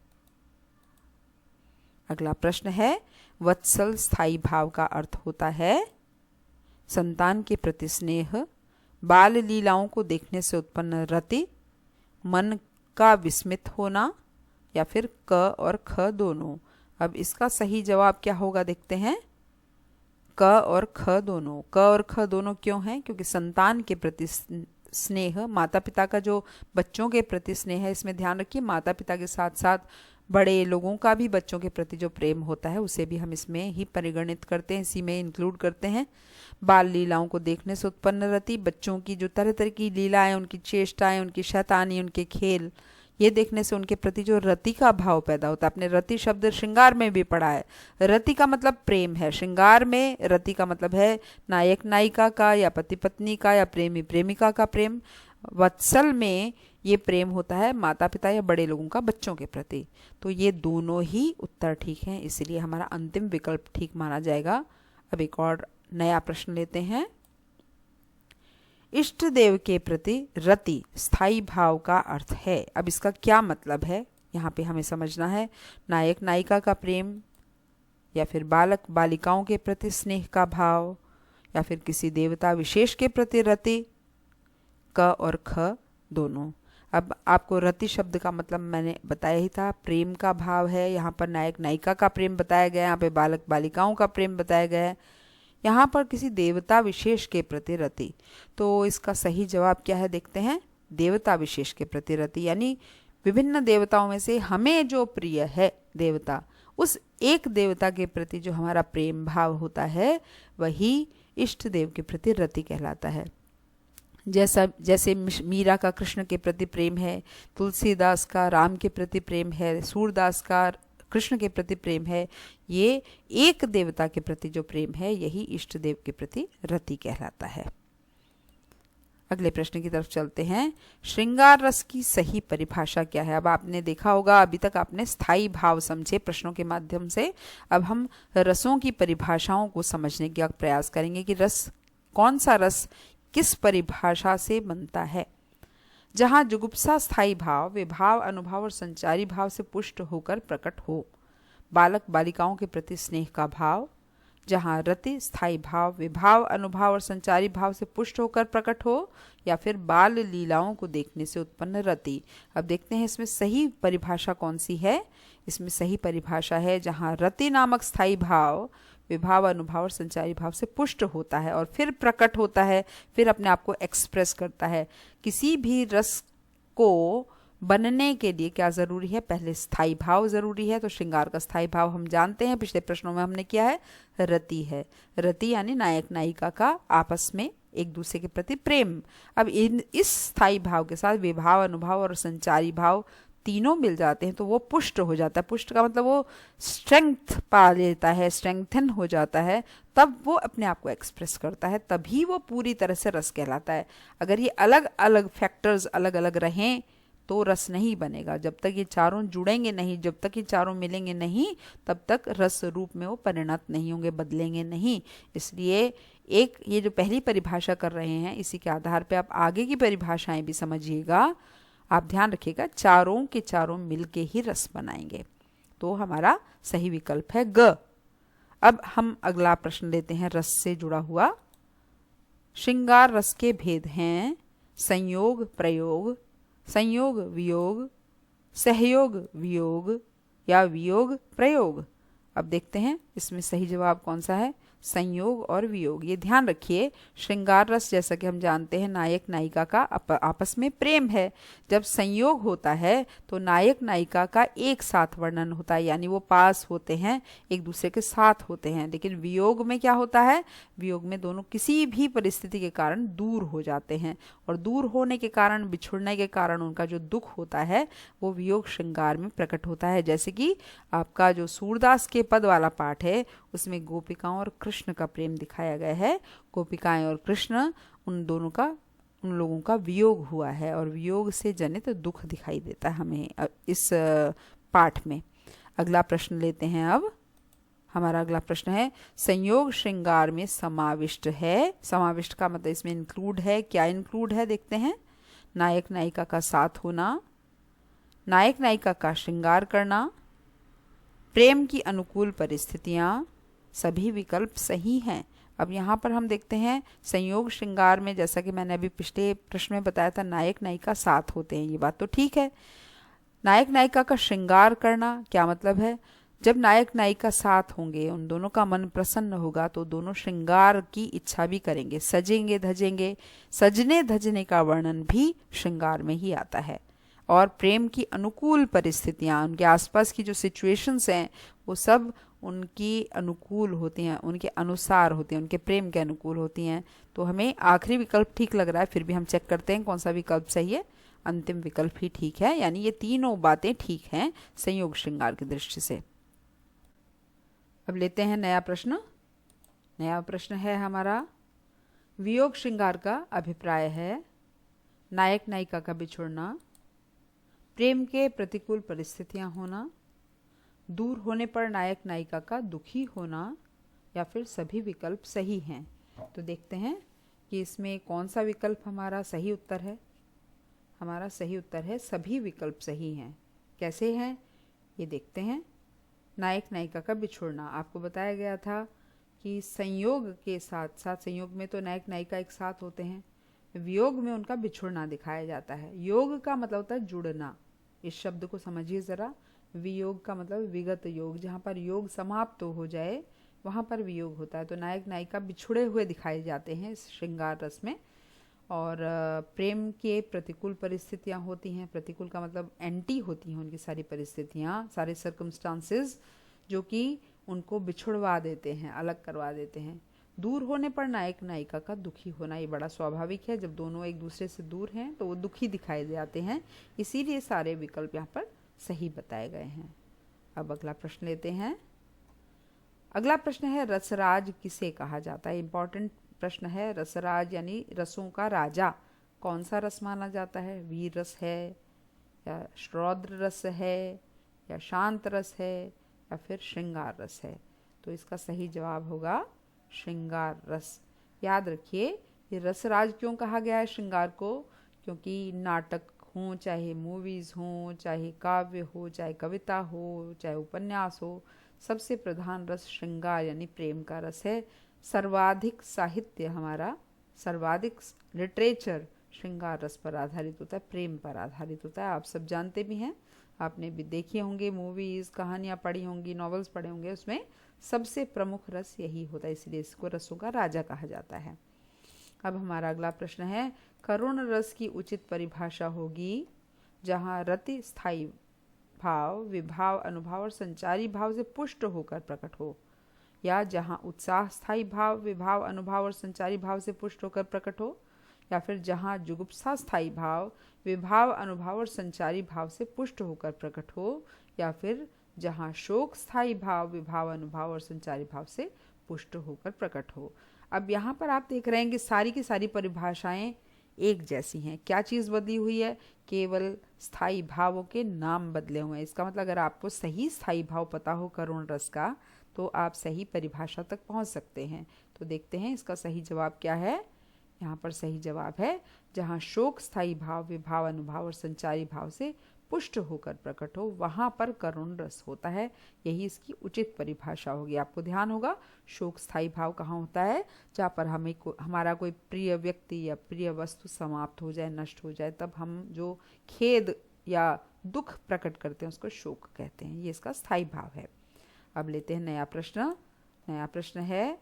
अगला प्रश्न है, वत्सल स्थायी भाव का अर्थ होता है संतान के प्रति स्नेह, बाल लीलाओं को देखने से उत्पन्न रति, मन का विस्मित होना, या फिर क और ख दोनों। अब इसका सही जवाब क्या होगा देखते हैं। क और ख दोनों। क और ख दोनों क्यों हैं? क्योंकि संतान के प्रति स्नेह, माता पिता का जो बच्चों के प्रति स्नेह है, इसमें ध्यान रखिए माता पिता के साथ साथ बड़े लोगों का भी बच्चों के प्रति जो प्रेम होता है उसे भी हम इसमें ही परिगणित करते हैं, इसी में इंक्लूड करते हैं। बाल लीलाओं को देखने से उत्पन्न रति, बच्चों की जो तरह तरह की लीलाएं, उनकी चेष्टाएं, उनकी शैतानी, उनके खेल, ये देखने से उनके प्रति जो रति का भाव पैदा होता है। आपने रति शब्द श्रृंगार में भी पढ़ा है। रति का मतलब प्रेम है। श्रृंगार में रति का मतलब है नायक नायिका का, या पति पत्नी का, या प्रेमी प्रेमिका का प्रेम। वत्सल में ये प्रेम होता है माता पिता या बड़े लोगों का बच्चों के प्रति। तो ये दोनों ही उत्तर ठीक हैं, इसलिए हमारा अंतिम विकल्प ठीक माना जाएगा। अब एक और नया प्रश्न लेते हैं। इष्ट देव के प्रति रति स्थायी भाव का अर्थ है। अब इसका क्या मतलब है यहाँ पे हमें समझना है। नायक नायिका का प्रेम, या फिर बालक बालिकाओं के प्रति स्नेह का भाव, या फिर किसी देवता विशेष के प्रति रति। क और ख दोनों। अब आपको रति शब्द का मतलब मैंने बताया ही था, प्रेम का भाव है। यहाँ पर नायक नायिका का प्रेम बताया गया है, यहाँ पे बालक बालिकाओं का प्रेम बताया गया है, यहाँ पर किसी देवता विशेष के प्रति रति। तो इसका सही जवाब क्या है, देखते हैं। देवता विशेष के प्रति रति यानी विभिन्न देवताओं में से हमें जो प्रिय है देवता, उस एक देवता के प्रति जो हमारा प्रेम भाव होता है वही इष्ट देव के प्रति रति कहलाता है। जैसे मीरा का कृष्ण के प्रति प्रेम है, तुलसीदास का राम के प्रति प्रेम है, सूरदास का कृष्ण के प्रति प्रेम है, ये एक देवता के प्रति जो प्रेम है यही इष्ट देव के प्रति रति कहलाता है। अगले प्रश्न की तरफ चलते हैं। श्रृंगार रस की सही परिभाषा क्या है? अब आपने देखा होगा, अभी तक आपने स्थायी भाव समझे प्रश्नों के माध्यम से। अब हम रसों की परिभाषाओं को समझने का प्रयास करेंगे कि रस, कौन सा रस किस परिभाषा से बनता है। जहाँ जुगुप्सा स्थायी भाव, विभाव, अनुभाव और संचारी भाव से पुष्ट होकर प्रकट हो। बालक बालिकाओं के प्रति स्नेह का भाव। जहाँ रति स्थायी भाव, विभाव, अनुभाव और संचारी भाव से पुष्ट होकर प्रकट हो, या फिर बाल लीलाओं को देखने से उत्पन्न रति। अब देखते हैं इसमें सही परिभाषा कौन सी है। इसमें सही परिभाषा है जहाँ रति नामक स्थायी भाव विभाव, अनुभाव और संचारी भाव से पुष्ट होता है और फिर प्रकट होता है, फिर अपने आप को एक्सप्रेस करता है। किसी भी रस को बनने के लिए क्या जरूरी है? पहले स्थायी भाव जरूरी है। तो श्रृंगार का स्थायी भाव हम जानते हैं, पिछले प्रश्नों में हमने किया है, रति है। रति यानी नायक नायिका का आपस में एक दूसरे के प्रति प्रेम। अब इस स्थायी भाव के साथ विभाव, अनुभव और संचारी भाव तीनों मिल जाते हैं तो वो पुष्ट हो जाता है। पुष्ट का मतलब वो स्ट्रेंथ पा लेता है, स्ट्रेंथन हो जाता है, तब वो अपने आप को एक्सप्रेस करता है, तभी वो पूरी तरह से रस कहलाता है। अगर ये अलग अलग फैक्टर्स अलग अलग रहें तो रस नहीं बनेगा। जब तक ये चारों जुड़ेंगे नहीं, जब तक ये चारों मिलेंगे नहीं, तब तक रस रूप में वो परिणत नहीं होंगे, बदलेंगे नहीं। इसलिए एक ये जो पहली परिभाषा कर रहे हैं, इसी के आधार पे आप आगे की परिभाषाएं भी समझिएगा। आप ध्यान रखिएगा, चारों के चारों मिलके ही रस बनाएंगे। तो हमारा सही विकल्प है ग। अब हम अगला प्रश्न लेते हैं रस से जुड़ा हुआ। श्रृंगार रस के भेद हैं संयोग प्रयोग, संयोग वियोग, सहयोग वियोग या वियोग प्रयोग। अब देखते हैं इसमें सही जवाब कौन सा है, संयोग और वियोग। ये ध्यान रखिए, श्रृंगार रस जैसा कि हम जानते हैं नायक नायिका का आपस में प्रेम है। जब संयोग होता है तो नायक नायिका का एक साथ वर्णन होता है, यानी वो पास होते हैं, एक दूसरे के साथ होते हैं। लेकिन वियोग में क्या होता है, वियोग में दोनों किसी भी परिस्थिति के कारण दूर हो जाते हैं, और दूर होने के कारण, बिछुड़ने के कारण उनका जो दुख होता है वो वियोग श्रृंगार में प्रकट होता है। जैसे कि आपका जो सूरदास के पद वाला पाठ है उसमें गोपिकाओं और कृष्ण का प्रेम दिखाया गया है। गोपिकाएं और कृष्ण, उन दोनों का, उन लोगों का वियोग हुआ है और वियोग से जनित दुख दिखाई देता है हमें इस पाठ में। अगला प्रश्न लेते हैं। अब हमारा अगला प्रश्न है, संयोग श्रृंगार में समाविष्ट है। समाविष्ट का मतलब इसमें इंक्लूड है। क्या इंक्लूड है देखते हैं। नायक नायिका का साथ होना, नायक नायिका का श्रृंगार करना, प्रेम की अनुकूल परिस्थितियां। सभी विकल्प सही हैं। अब यहाँ पर हम देखते हैं संयोग श्रृंगार में, जैसा कि मैंने अभी पिछले प्रश्न में बताया था, नायक नायिका साथ होते हैं, ये बात तो ठीक है। नायक नायिका का श्रृंगार करना क्या मतलब है, जब नायक नायिका साथ होंगे, उन दोनों का मन प्रसन्न होगा तो दोनों श्रृंगार की इच्छा भी करेंगे, सजेंगे धजेंगे। सजने धजने का वर्णन भी श्रृंगार में ही आता है। और प्रेम की अनुकूल परिस्थितियाँ, उनके आसपास की जो सिचुएशंस हैं वो सब उनकी अनुकूल होती हैं, उनके अनुसार होती हैं, उनके प्रेम के अनुकूल होती हैं। तो हमें आखिरी विकल्प ठीक लग रहा है, फिर भी हम चेक करते हैं कौन सा विकल्प सही है। अंतिम विकल्प ही ठीक है, यानी ये तीनों बातें ठीक हैं संयोग श्रृंगार की दृष्टि से। अब लेते हैं नया प्रश्न। नया प्रश्न है हमारा, वियोग श्रृंगार का अभिप्राय है नायक नायिका का बिछुड़ना, प्रेम के प्रतिकूल परिस्थितियां होना, दूर होने पर नायक नायिका का दुखी होना, या फिर सभी विकल्प सही हैं। तो देखते हैं कि इसमें कौन सा विकल्प हमारा सही उत्तर है। हमारा सही उत्तर है सभी विकल्प सही हैं। कैसे हैं ये देखते हैं। नायक नायिका का बिछुड़ना, आपको बताया गया था कि संयोग के साथ साथ, संयोग में तो नायक नायिका एक साथ होते हैं, वियोग में उनका बिछुड़ना दिखाया जाता है। योग का मतलब होता है जुड़ना। इस शब्द को समझिए जरा। वियोग का मतलब विगत योग, जहाँ पर योग समाप्त हो जाए वहाँ पर वियोग होता है। तो नायक नायिका बिछुड़े हुए दिखाए जाते हैं इस श्रृंगार रस में। और प्रेम के प्रतिकूल परिस्थितियाँ होती हैं। प्रतिकूल का मतलब एंटी होती हैं उनकी सारी परिस्थितियाँ, सारे सर्कमस्टांसेस जो कि उनको बिछुड़वा देते हैं, अलग करवा देते हैं। दूर होने पर नायक नायिका का दुखी होना ये बड़ा स्वाभाविक है। जब दोनों एक दूसरे से दूर हैं तो वो दुखी दिखाई जाते हैं, इसीलिए सारे विकल्प यहाँ पर सही बताए गए हैं। अब अगला प्रश्न लेते हैं। अगला प्रश्न है रसराज किसे कहा जाता है। इंपॉर्टेंट प्रश्न है। रसराज यानी रसों का राजा कौन सा रस माना जाता है। वीर रस है, या श्रौद्र रस है, या शांत रस है, या फिर श्रृंगार रस है। तो इसका सही जवाब होगा श्रृंगार रस। याद रखिए, ये रसराज क्यों कहा गया है श्रृंगार को, क्योंकि नाटक हों, चाहे मूवीज़ हों, चाहे काव्य हो, चाहे कविता हो, चाहे उपन्यास हो, सबसे प्रधान रस श्रृंगार यानी प्रेम का रस है। सर्वाधिक साहित्य हमारा, सर्वाधिक लिटरेचर श्रृंगार रस पर आधारित होता है, प्रेम पर आधारित होता है। आप सब जानते भी हैं, आपने भी देखे होंगे, मूवीज़, कहानियाँ पढ़ी होंगी, नॉवेल्स पढ़े होंगे, उसमें सबसे प्रमुख रस यही होता है, इसलिए इसको रसों का राजा कहा जाता है। अब हमारा अगला प्रश्न है, करुण रस की उचित परिभाषा होगी जहाँ रति स्थायी भाव, विभाव, अनुभव और संचारी भाव से पुष्ट होकर प्रकट हो, या जहाँ उत्साह स्थायी भाव, विभाव, अनुभव और संचारी भाव से पुष्ट होकर प्रकट हो, या फिर जहाँ जुगुप्सा स्थायी भाव, विभाव, अनुभव और संचारी भाव से पुष्ट होकर प्रकट हो, या फिर जहाँ शोक स्थायी भाव, विभाव, अनुभव और संचारी भाव से पुष्ट होकर प्रकट हो। अब यहाँ पर आप देख रहे हैं कि सारी की सारी परिभाषाएं एक जैसी हैं। क्या चीज़ बदली हुई है? केवल स्थायी भावों के नाम बदले हुए हैं। इसका मतलब अगर आपको सही स्थायी भाव पता हो करुण रस का, तो आप सही परिभाषा तक पहुँच सकते हैं। तो देखते हैं इसका सही जवाब क्या है। यहाँ पर सही जवाब है जहाँ शोक स्थायी भाव, विभाव, अनुभव और संचारी भाव से पुष्ट होकर प्रकट हो, वहाँ पर करुण रस होता है। यही इसकी उचित परिभाषा होगी। आपको ध्यान होगा, शोक स्थायी भाव कहाँ होता है? जहाँ पर हमारा कोई प्रिय व्यक्ति या प्रिय वस्तु समाप्त हो जाए, नष्ट हो जाए, तब हम जो खेद या दुख प्रकट करते हैं उसको शोक कहते हैं। ये इसका स्थायी भाव है। अब लेते हैं नया प्रश्न। नया प्रश्न है,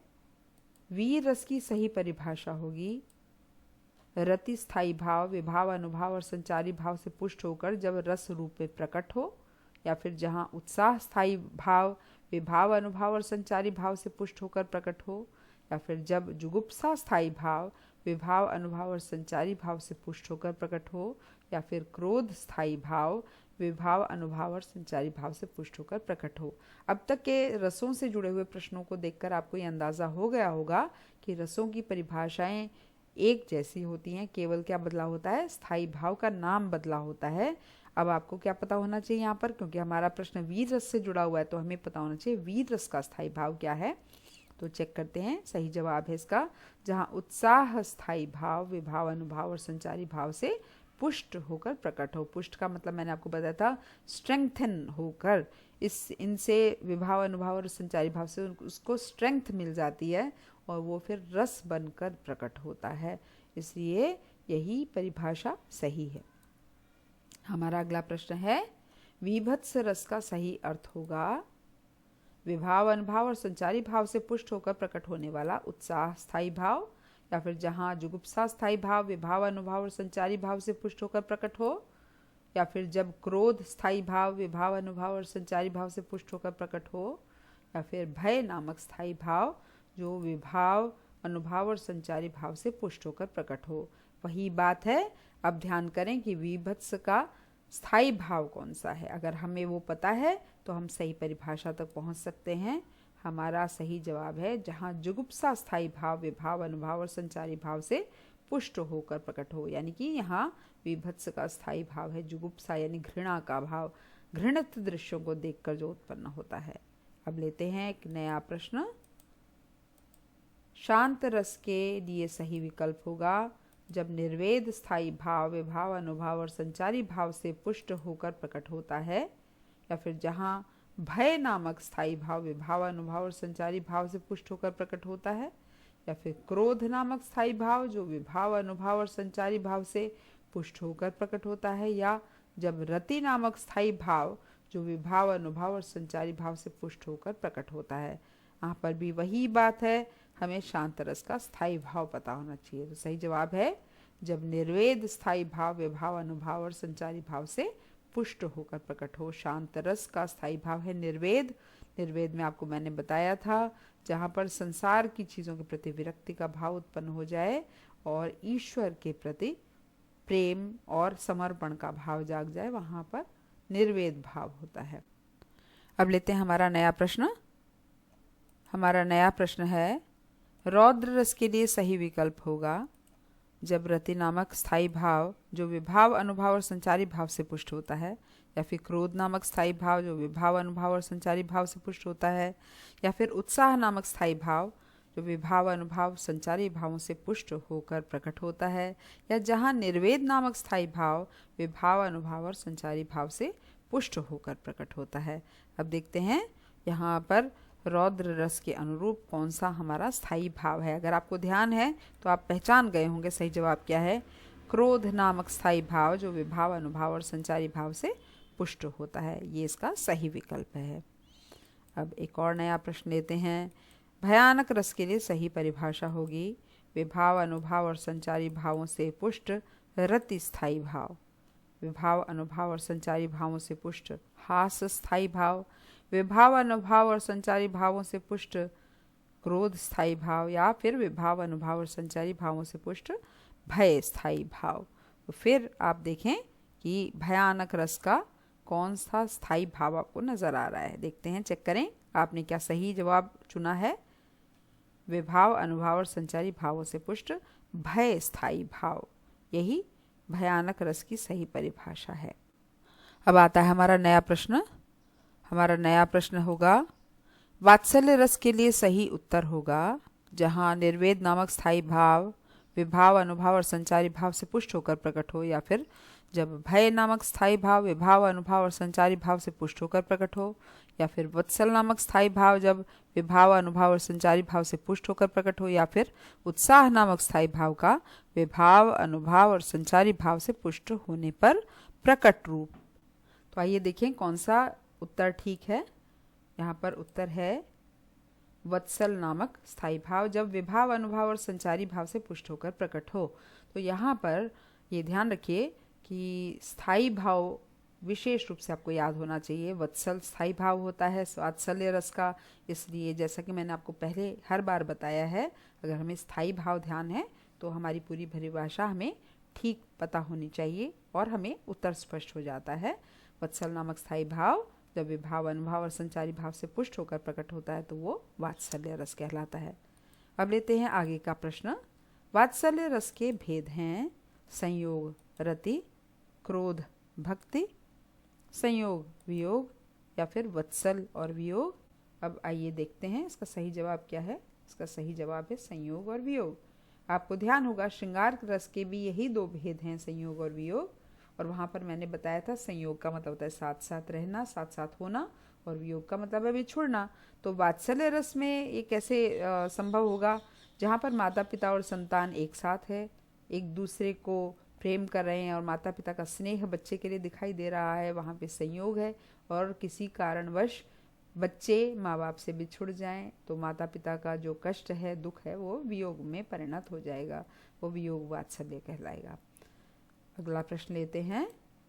वीर रस की सही परिभाषा होगी रति स्थायी भाव, विभाव, अनुभव और संचारी भाव से पुष्ट होकर जब रस रूप में प्रकट हो, या फिर जहाँ उत्साह स्थायी भाव, विभाव, अनुभव और संचारी भाव से पुष्ट होकर प्रकट हो, या फिर जब जुगुप्सा स्थायी भाव, विभाव, अनुभव और संचारी भाव से पुष्ट होकर प्रकट हो, या फिर क्रोध स्थायी भाव, विभाव, अनुभव और संचारी भाव से पुष्ट होकर प्रकट हो। अब तक के रसों से जुड़े हुए प्रश्नों को देखकर आपको ये अंदाज़ा हो गया होगा कि रसों की परिभाषाएं एक जैसी होती हैं, केवल क्या बदला होता है? स्थायी भाव का नाम बदला होता है। अब आपको क्या पता होना चाहिए यहाँ पर, क्योंकि हमारा प्रश्न वीर रस से जुड़ा हुआ है, तो हमें पता होना चाहिए वीर रस का स्थायी भाव क्या है। तो चेक करते हैं। सही जवाब है इसका जहाँ उत्साह स्थायी भाव, विभाव, अनुभव और संचारी भाव से पुष्ट होकर प्रकट हो। पुष्ट का मतलब मैंने आपको बताया था स्ट्रेंथन होकर, इनसे विभाव, अनुभव और संचारी भाव से उसको स्ट्रेंथ मिल जाती है और वो फिर रस बनकर प्रकट होता है। इसलिए यही परिभाषा सही है। हमारा अगला प्रश्न है, वीभत्स रस का सही अर्थ होगा विभाव, अनुभव और संचारी भाव से पुष्ट होकर प्रकट होने वाला उत्साह स्थायी भाव, या फिर जहाँ जुगुप्सा स्थायी भाव, विभाव, अनुभव और संचारी भाव से पुष्ट होकर प्रकट हो, या फिर जब क्रोध स्थायी भाव, विभाव, अनुभव और संचारी भाव से पुष्ट होकर प्रकट हो, या फिर भय नामक स्थायी भाव जो विभाव, अनुभव और संचारी भाव से पुष्ट होकर प्रकट हो। वही बात है। अब ध्यान करें कि वीभत्स का स्थायी भाव कौन सा है। अगर हमें वो पता है तो हम सही परिभाषा तक पहुंच सकते हैं। हमारा सही जवाब है जहाँ जुगुप्सा स्थायी भाव, विभाव, अनुभव और संचारी भाव से पुष्ट होकर प्रकट हो। यानी कि यहाँ वीभत्स का स्थायी भाव है जुगुप्सा, यानी घृणा का भाव, घृणित दृश्यों को देखकर जो उत्पन्न होता है। अब लेते हैं एक नया प्रश्न। शांत रस के लिए सही विकल्प होगा जब निर्वेद स्थायी भाव, विभाव, अनुभव और संचारी भाव से पुष्ट होकर प्रकट होता है, या फिर जहाँ भय नामक स्थायी भाव, विभाव, अनुभव और संचारी भाव से पुष्ट होकर प्रकट होता है, या फिर क्रोध नामक स्थायी भाव जो विभाव अनुभाव और संचारी भाव से पुष्ट होकर प्रकट होता है, या जब रति नामक स्थायी भाव जो विभाव अनुभाव और संचारी भाव से पुष्ट होकर प्रकट होता है। यहाँ पर भी वही बात है, हमें शांत रस का स्थायी भाव पता होना चाहिए। तो सही जवाब है जब निर्वेद स्थायी भाव विभाव अनुभाव और संचारी भाव से पुष्ट होकर प्रकट हो। शांत रस का स्थायी भाव है निर्वेद। निर्वेद में आपको मैंने बताया था जहाँ पर संसार की चीज़ों के प्रति विरक्ति का भाव उत्पन्न हो जाए और ईश्वर के प्रति प्रेम और समर्पण का भाव जाग जाए, वहाँ पर निर्वेद भाव होता है। अब लेते हैं हमारा नया प्रश्न। हमारा नया प्रश्न है, रौद्र रस के लिए सही विकल्प होगा जब रति नामक स्थायी भाव जो विभाव अनुभाव और संचारी भाव से पुष्ट होता है, या फिर क्रोध नामक स्थायी भाव जो विभाव अनुभाव और संचारी भाव से पुष्ट होता है, या फिर उत्साह नामक स्थायी भाव जो विभाव अनुभाव संचारी भावों से पुष्ट होकर प्रकट होता है, या जहाँ निर्वेद नामक स्थायी भाव विभाव अनुभाव और संचारी भाव से पुष्ट होकर प्रकट होता है। अब देखते हैं यहाँ पर रौद्र रस के अनुरूप कौन सा हमारा स्थायी भाव है। अगर आपको ध्यान है तो आप पहचान गए होंगे सही जवाब क्या है। क्रोध नामक स्थायी भाव जो विभाव अनुभाव और संचारी भाव से पुष्ट होता है, ये इसका सही विकल्प है। अब एक और नया प्रश्न लेते हैं। भयानक रस के लिए सही परिभाषा होगी विभाव अनुभाव और संचारी भावों से पुष्ट रति स्थायी भाव, विभाव अनुभाव और संचारी भावों से पुष्ट हास स्थायी भाव, विभाव अनुभाव और संचारी भावों से पुष्ट क्रोध स्थायी भाव, या फिर विभाव अनुभाव और संचारी भावों से पुष्ट भय स्थायी भाव। तो फिर आप देखें कि भयानक रस का कौन सा स्थायी भाव आपको नजर आ रहा है। देखते हैं, चेक करें आपने क्या सही जवाब चुना है। विभाव अनुभाव और संचारी भावों से पुष्ट भय स्थायी भाव, यही भयानक रस की सही परिभाषा है। अब आता है हमारा नया प्रश्न। हमारा नया प्रश्न होगा, वात्सल्य रस के लिए सही उत्तर होगा जहाँ निर्वेद नामक स्थायी भाव विभाव अनुभाव और संचारी भाव से पुष्ट होकर प्रकट हो, या फिर जब भय नामक स्थायी भाव विभाव अनुभाव और संचारी भाव से पुष्ट होकर प्रकट हो, या फिर वत्सल नामक स्थायी भाव जब विभाव अनुभाव और संचारी भाव से पुष्ट होकर प्रकट हो, या फिर उत्साह नामक स्थायी भाव का विभाव अनुभाव और संचारी भाव से पुष्ट होने पर प्रकट रूप। तो आइए देखें कौन सा उत्तर ठीक है। यहाँ पर उत्तर है वत्सल नामक स्थायी भाव जब विभाव अनुभाव और संचारी भाव से पुष्ट होकर प्रकट हो। तो यहाँ पर ये ध्यान रखिए कि स्थायी भाव विशेष रूप से आपको याद होना चाहिए। वत्सल स्थायी भाव होता है वात्सल्य रस का, इसलिए जैसा कि मैंने आपको पहले हर बार बताया है, अगर हमें स्थायी भाव ध्यान है तो हमारी पूरी परिभाषा हमें ठीक पता होनी चाहिए और हमें उत्तर स्पष्ट हो जाता है। वत्सल नामक स्थायी भाव जब विभाव अनुभाव और संचारी भाव से पुष्ट होकर प्रकट होता है तो वो वात्सल्य रस कहलाता है। अब लेते हैं आगे का प्रश्न। वात्सल्य रस के भेद हैं संयोग रति, क्रोध भक्ति, संयोग वियोग, या फिर वत्सल और वियोग। अब आइए देखते हैं इसका सही जवाब क्या है। इसका सही जवाब है संयोग और वियोग। आपको ध्यान होगा श्रृंगार रस के भी यही दो भेद हैं, संयोग और वियोग। और वहाँ पर मैंने बताया था संयोग का मतलब होता है साथ साथ रहना, साथ साथ होना, और वियोग का मतलब है बिछुड़ना। तो वात्सल्य रस में ये कैसे संभव होगा, जहाँ पर माता पिता और संतान एक साथ है, एक दूसरे को प्रेम कर रहे हैं और माता पिता का स्नेह बच्चे के लिए दिखाई दे रहा है, वहाँ पे संयोग है। और किसी कारणवश बच्चे माँ बाप से बिछुड़ जाएं तो माता पिता का जो कष्ट है, दुख है, वो वियोग में परिणत हो जाएगा, वो वियोग वात्सल्य कहलाएगा। अगला प्रश्न लेते हैं।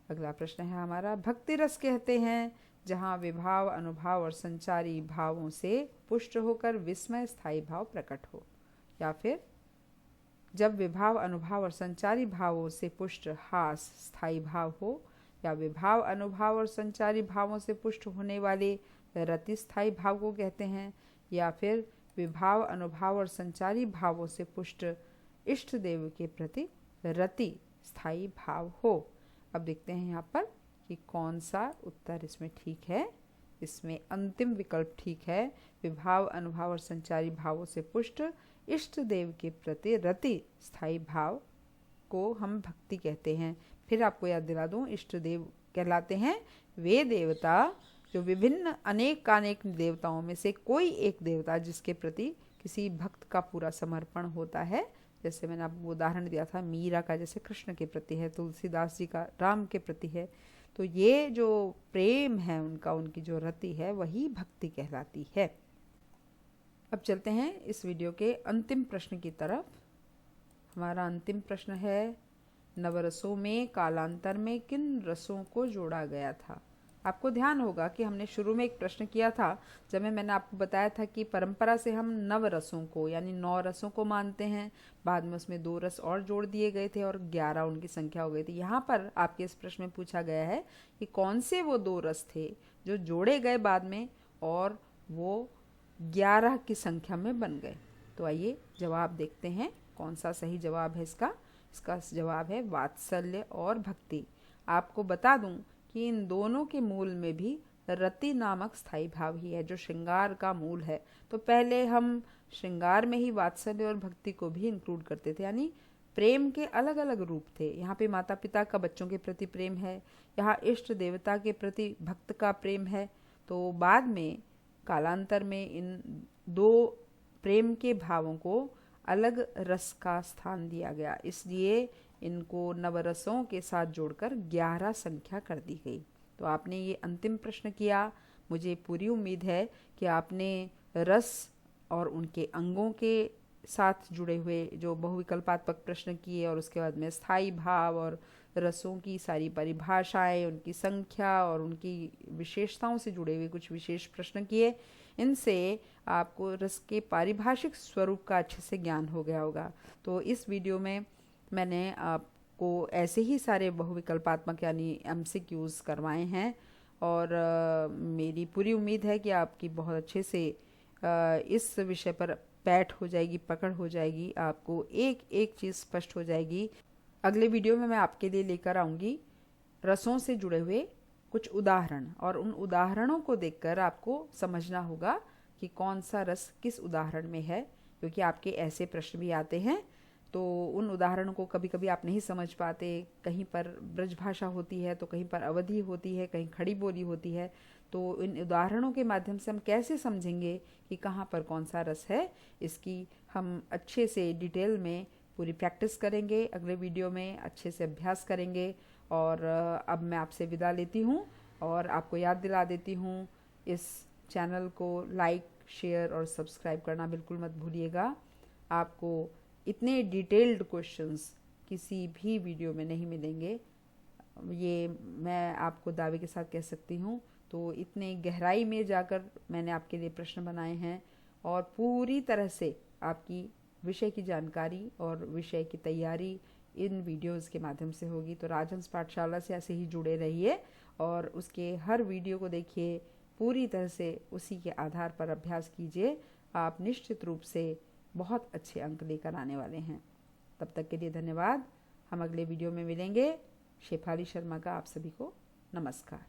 अगला प्रश्न है हमारा, भक्ति रस कहते हैं जहाँ विभाव अनुभाव और संचारी भावों से पुष्ट होकर विस्मय स्थायी भाव प्रकट हो, या फिर जब विभाव अनुभाव और संचारी भावों से पुष्ट हास स्थायी भाव हो, या विभाव अनुभाव और संचारी भावों से पुष्ट होने वाले रति स्थायी भाव को कहते हैं, या फिर विभाव अनुभाव और संचारी भावों से पुष्ट इष्ट देव के प्रति रति स्थायी भाव हो। अब देखते हैं यहाँ पर कि कौन सा उत्तर इसमें ठीक है। इसमें अंतिम विकल्प ठीक है, विभाव अनुभाव और संचारी भावों से पुष्ट इष्ट देव के प्रति रति स्थायी भाव को हम भक्ति कहते हैं। फिर आपको याद दिला दूं, इष्ट देव कहलाते हैं वे देवता जो विभिन्न अनेक देवताओं में से कोई एक देवता जिसके प्रति किसी भक्त का पूरा समर्पण होता है। जैसे मैंने आपको उदाहरण दिया था मीरा का, जैसे कृष्ण के प्रति है, तुलसीदास जी का राम के प्रति है। तो ये जो प्रेम है उनका, उनकी जो रति है, वही भक्ति कहलाती है। अब चलते हैं इस वीडियो के अंतिम प्रश्न की तरफ। हमारा अंतिम प्रश्न है, नवरसों में कालांतर में किन रसों को जोड़ा गया था? आपको ध्यान होगा कि हमने शुरू में एक प्रश्न किया था, जब मैंने आपको बताया था कि परंपरा से हम 9 रसों को यानी 9 रसों को मानते हैं। बाद में उसमें 2 रस और जोड़ दिए गए थे और 11 उनकी संख्या हो गई थी। यहाँ पर आपके इस प्रश्न में पूछा गया है कि कौन से वो 2 रस थे जो जोड़े गए बाद में और वो 11 की संख्या में बन गए। तो आइए जवाब देखते हैं, कौन सा सही जवाब है इसका। इसका जवाब है वात्सल्य और भक्ति। आपको बता दूं कि इन दोनों के मूल में भी रति नामक स्थायी भाव ही है, जो श्रृंगार का मूल है। तो पहले हम श्रृंगार में ही वात्सल्य और भक्ति को भी इंक्लूड करते थे, यानी प्रेम के अलग अलग रूप थे। यहाँ पे माता पिता का बच्चों के प्रति प्रेम है, यहाँ इष्ट देवता के प्रति भक्त का प्रेम है। तो बाद में कालांतर में इन 2 प्रेम के भावों को अलग रस का स्थान दिया गया, इसलिए इनको नवरसों के साथ जोड़कर 11 संख्या कर दी गई। तो आपने ये अंतिम प्रश्न किया। मुझे पूरी उम्मीद है कि आपने रस और उनके अंगों के साथ जुड़े हुए जो बहुविकल्पात्मक प्रश्न किए और उसके बाद में स्थायी भाव और रसों की सारी परिभाषाएं, उनकी संख्या और उनकी विशेषताओं से जुड़े हुए कुछ विशेष प्रश्न किए, इनसे आपको रस के पारिभाषिक स्वरूप का अच्छे से ज्ञान हो गया होगा। तो इस वीडियो में मैंने आपको ऐसे ही सारे बहुविकल्पात्मक यानी MCQs करवाए हैं और मेरी पूरी उम्मीद है कि आपकी बहुत अच्छे से इस विषय पर बैठ हो जाएगी, पकड़ हो जाएगी, आपको एक एक चीज़ स्पष्ट हो जाएगी। अगले वीडियो में मैं आपके लिए लेकर आऊँगी रसों से जुड़े हुए कुछ उदाहरण, और उन उदाहरणों को देखकर आपको समझना होगा कि कौन सा रस किस उदाहरण में है, क्योंकि आपके ऐसे प्रश्न भी आते हैं। तो उन उदाहरणों को कभी कभी आप नहीं समझ पाते, कहीं पर ब्रजभाषा होती है तो कहीं पर अवधी होती है, कहीं खड़ी बोली होती है। तो इन उदाहरणों के माध्यम से हम कैसे समझेंगे कि कहाँ पर कौन सा रस है, इसकी हम अच्छे से डिटेल में पूरी प्रैक्टिस करेंगे। अगले वीडियो में अच्छे से अभ्यास करेंगे। और अब मैं आपसे विदा लेती हूँ और आपको याद दिला देती हूँ, इस चैनल को लाइक, शेयर और सब्सक्राइब करना बिल्कुल मत भूलिएगा। आपको इतने डिटेल्ड क्वेश्चंस किसी भी वीडियो में नहीं मिलेंगे, ये मैं आपको दावे के साथ कह सकती हूँ। तो इतने गहराई में जाकर मैंने आपके लिए प्रश्न बनाए हैं और पूरी तरह से आपकी विषय की जानकारी और विषय की तैयारी इन वीडियोस के माध्यम से होगी। तो राजहंस पाठशाला से ऐसे ही जुड़े रहिए और उसके हर वीडियो को देखिए, पूरी तरह से उसी के आधार पर अभ्यास कीजिए। आप निश्चित रूप से बहुत अच्छे अंक लेकर आने वाले हैं। तब तक के लिए धन्यवाद। हम अगले वीडियो में मिलेंगे। शेफाली शर्मा का आप सभी को नमस्कार।